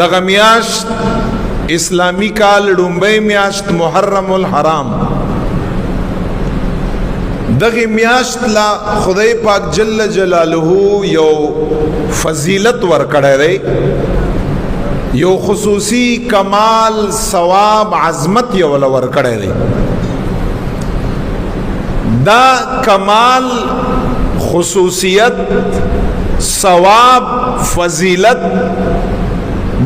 دغه میاشت اسلامی کال ډومبۍ میاشت محرم الحرام. دغه میاشت لا خدای پاک جل جلاله یو فضیلت ورکړی دی، یو خصوصی کمال ثواب عظمت یو ول ورکړی دی. دا کمال خصوصیت ثواب فضیلت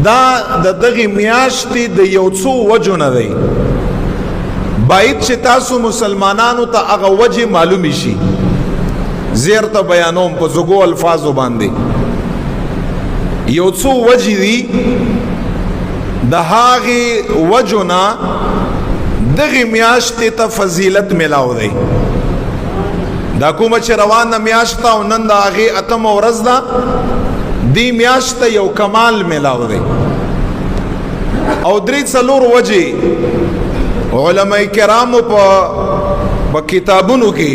دا دغه میاشتې د یو څو وجو نه دی. باید چې تاسو مسلمانانو ته هغه وجه معلوم شي. زیر ته بیانوم په زګو الفاظو باندې. یو څو وجه دي د هغه وجو نه دغه میاشتې ته فضیلت ملاو دی. دا کومه چې روانه میاشت او نن د هغې اتمه ورځ ده، دې میاشت ته یو کمال ملاو دی. او درې څلور وجې علماء کرامو په کتابونو کې،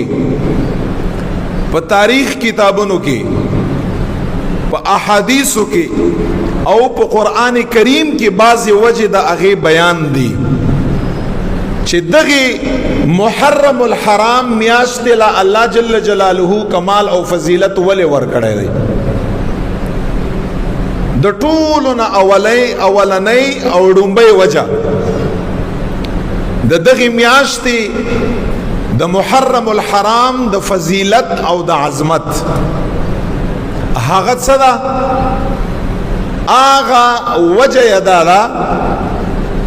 په تاریخ کتابونو کې، په احادیثو کې او په قرآن کریم کې بعضې وجې د هغې بیان دي چې دغه محرم الحرام میاشت لا الله جل جلاله کمال او فضیلت ولې ورکړی دی. د ټولو نه اولنۍ او ډومبۍ وجه د دغه میاشتې د محرم الحرام د فضیلت او د عظمت هغه څه ده؟ هغه وجه یې دا ده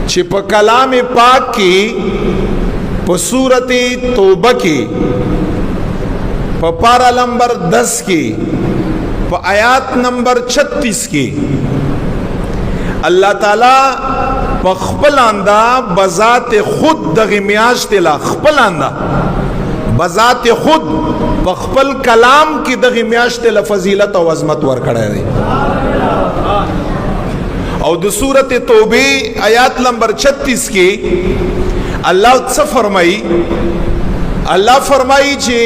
چې په کلام پاک کې په سورت توبه کې په پارا نمبر 10 کې په آیات نمبر 36 کې الله تعالی په خپل انده بذات خود دغه میاشت لا خپل انده بذات خود په خپل کلام کې دغه میاشت له فضیلت او عظمت ورکړی دی. او د سورت توبه آیات نمبر 36 کې الله څه فرمایي؟ الله فرمایي چې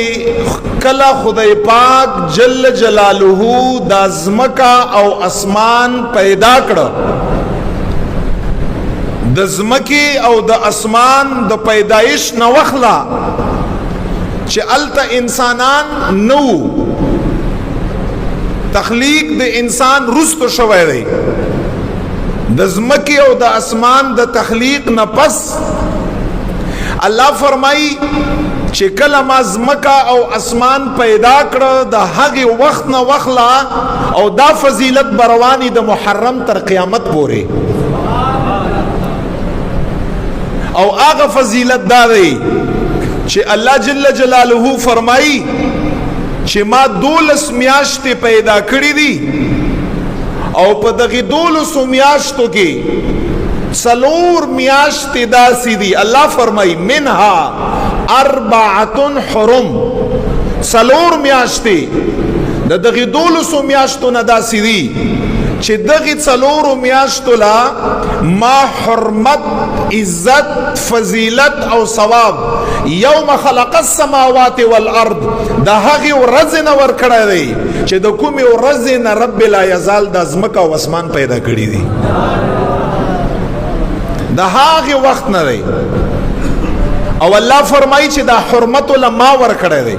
کله خدای پاک جل جلاله د ځمکه او اسمان پیدا کړ، د ځمکې او د اسمان د پیدایش نه وخلا چې الته انسانان نو تخلیق د انسان رستو شوی دی. د ځمکې او د اسمان د تخلیق نه پس الله فرمایي چې کله ما ځمکه او اسمان پیدا کړه د هغې وخت نه وخلا او دا فضیلت بروانی د محرم تر قیامت پورې. او هغه فضیلت دا دی چې الله جل جلاله فرمایي چې ما 12 میاشتې پیدا کړې دي او په دغه 12 میاشتو کې 4 میاشتې داسې دي. الله فرمایي منها 4 حرم، 4 میاشتې د دغه 12 میاشتو نه داسې دي چې دغه 4 میاشتو لا ما حرمت عزت فضیلت او ثواب یوم خلق السماوات والارض د هغې ورځې نه ورکړی دی چې د کومې ورځې نه رب لا یزال د ځمکه او اسمان پیدا کړي دي. د هغې وخت نه دی. او الله فرمایي چې دا حرمت له ما ورکړی دی،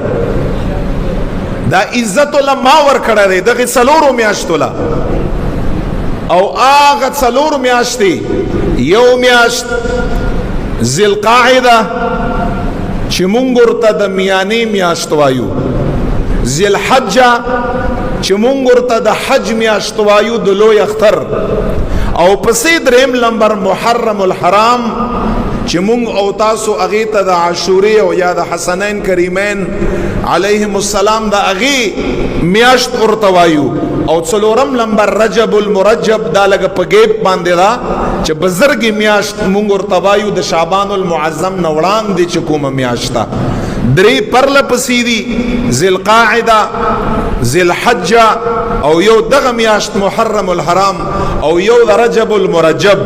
دا عزت له ما ورکړی دی دغه 4 میاشتو له. او هغه 4 میاشتې یو میاشت ذوالقاعده چې مونږ ورته د میانې میاشت وایو، ذوالحجه چې مونږ ورته د حج میاشت وایو د لوی اختر، او پسې دریم نمبر محرم الحرام چې مونږ او تاسو هغې ته د عاشورې او یا د حسنین کریمین علیهم السلام د هغې میاشت ورته وایو، او 4م نمبر رجب المرجب دا لږه په ګیپ باندې ده چې بزرګې میاشت مونږ ورته وایو د شعبان المعظم نه وړاندې چې کومه میاشت ده. 3 پرله پسې دي ذوالقاعده، ذوالحجه او یو دغه میاشت محرم الحرام او یو د رجب المرجب.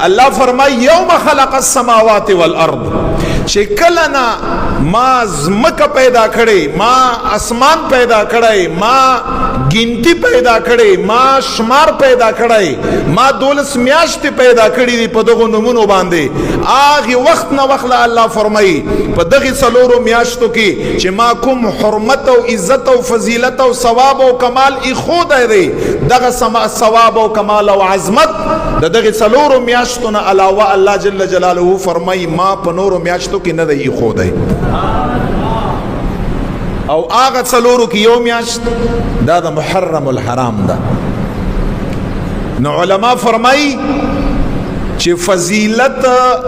الله فرمایي یوم خلق السماوات والارض چې کله نه ما زمکه پیدا کړې، ما اسمان پیدا کړی، ما ګنتی پیدا کړی، ما شمار پیدا کړی، ما 12 میاشتې پیدا کړي دي په دغه نومونو باندې. هغه وخت نه وخت الله فرمایي په دغه څلورو میاشتو کې چې ما کوم حرمت او عزت او فضیلت او ثواب او کمال خود دی، دغه ثواب او کمال او عظمت د دغه څلورو میاشتو نه علاوه الله جل جلاله فرمایي ما په نورو میاشتو کې نه دی خود دی. او هغه څلورو کې یو میاشت دا د محرم الحرام ده. نو علما فرمایي چې فضیلت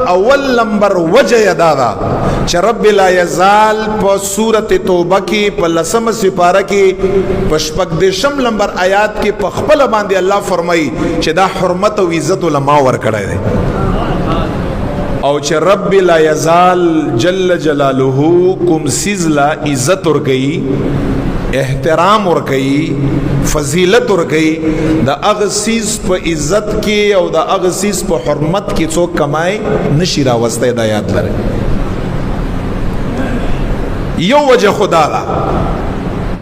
اول نمبر وجه ادا ده چې رب لا یزال په سورۃ توبه کې په 10 سپاره کې په 14 نمبر آیات کې په خپل باندې الله فرمایي چې دا حرمت او عزت علما ور کړی دی، او چې رب لا یزال جل جلاله کوم سیز لا عزت ور کوي، احترام ور کوي، فضیلت ور کوي، د هغه سیز په عزت کې او د هغه سیز په حرمت کې څوک کمای نشي راوسته. د یاد لري یو وجه خدا ده